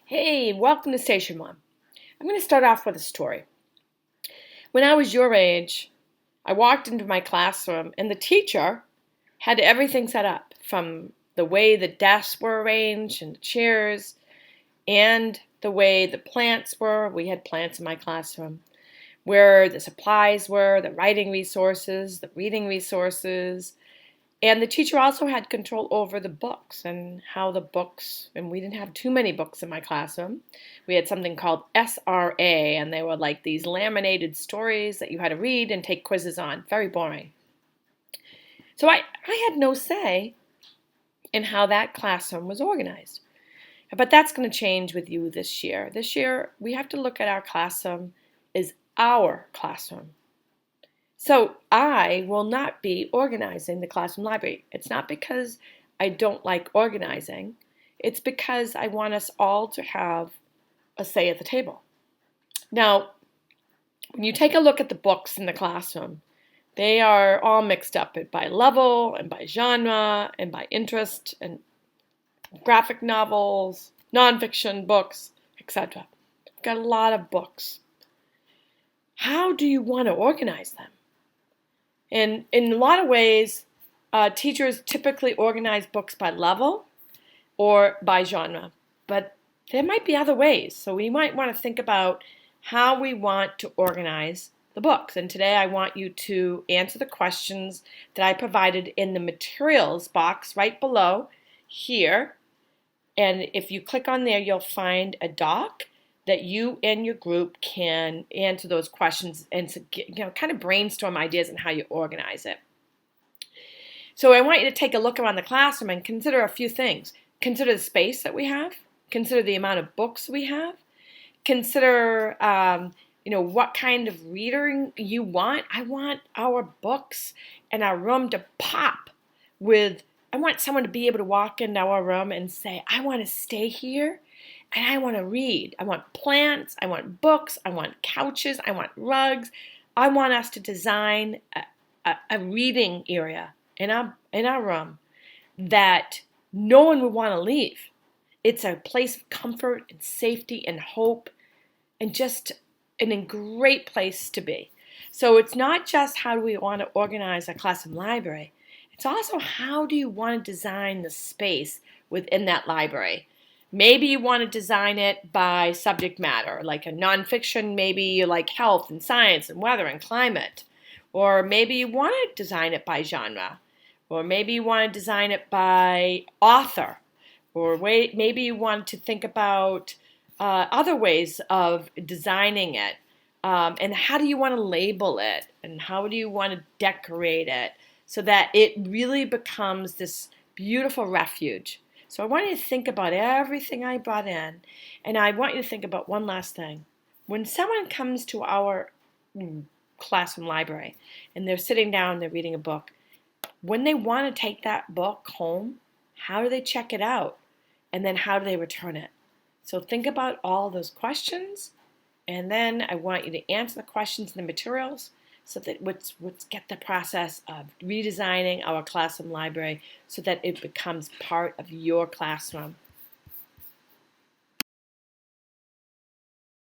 Hey, welcome to Station One. I'm going to start off with a story. When I was your age, I walked into my classroom and the teacher had everything set up from the way the desks were arranged and the chairs and the way the plants were. We had plants in my classroom. Where the supplies were, the writing resources, the reading resources, and the teacher also had control over the books and how the books, and we didn't have too many books in my classroom. We had something called SRA, and they were like these laminated stories that you had to read and take quizzes on. Very boring. So I had no say in how that classroom was organized. But that's going to change with you this year. This year, we have to look at our classroom as our classroom. So I will not be organizing the classroom library. It's not because I don't like organizing. It's because I want us all to have a say at the table. Now, when you take a look at the books in the classroom, they are all mixed up by level and by genre and by interest and graphic novels, nonfiction books, etc. I've got a lot of books. How do you want to organize them? And in a lot of ways, teachers typically organize books by level or by genre, but there might be other ways. So we might want to think about how we want to organize the books. And today I want you to answer the questions that I provided in the materials box right below here. And if you click on there, you'll find a doc that you and your group can answer those questions and kind of brainstorm ideas on how you organize it. So I want you to take a look around the classroom and consider a few things. Consider the space that we have. Consider the amount of books we have. Consider what kind of reading you want. I want our books and our room to pop with, I want someone to be able to walk into our room and say, I want to stay here and I want to read. I want plants, I want books, I want couches, I want rugs. I want us to design a reading area in our room that no one would want to leave. It's a place of comfort and safety and hope and just a great place to be. So it's not just how do we want to organize a classroom library. It's also how do you want to design the space within that library. Maybe you want to design it by subject matter, like a nonfiction, maybe you like health and science and weather and climate. Or maybe you want to design it by genre. Or maybe you want to design it by author. Or maybe you want to think about other ways of designing it. And how do you want to label it? And how do you want to decorate it so that it really becomes this beautiful refuge? So I want you to think about everything I brought in, and I want you to think about one last thing. When someone comes to our classroom library and they're sitting down, they're reading a book, when they want to take that book home, how do they check it out? And then how do they return it? So think about all those questions, and then I want you to answer the questions in the materials so that let's get the process of redesigning our classroom library so that it becomes part of your classroom.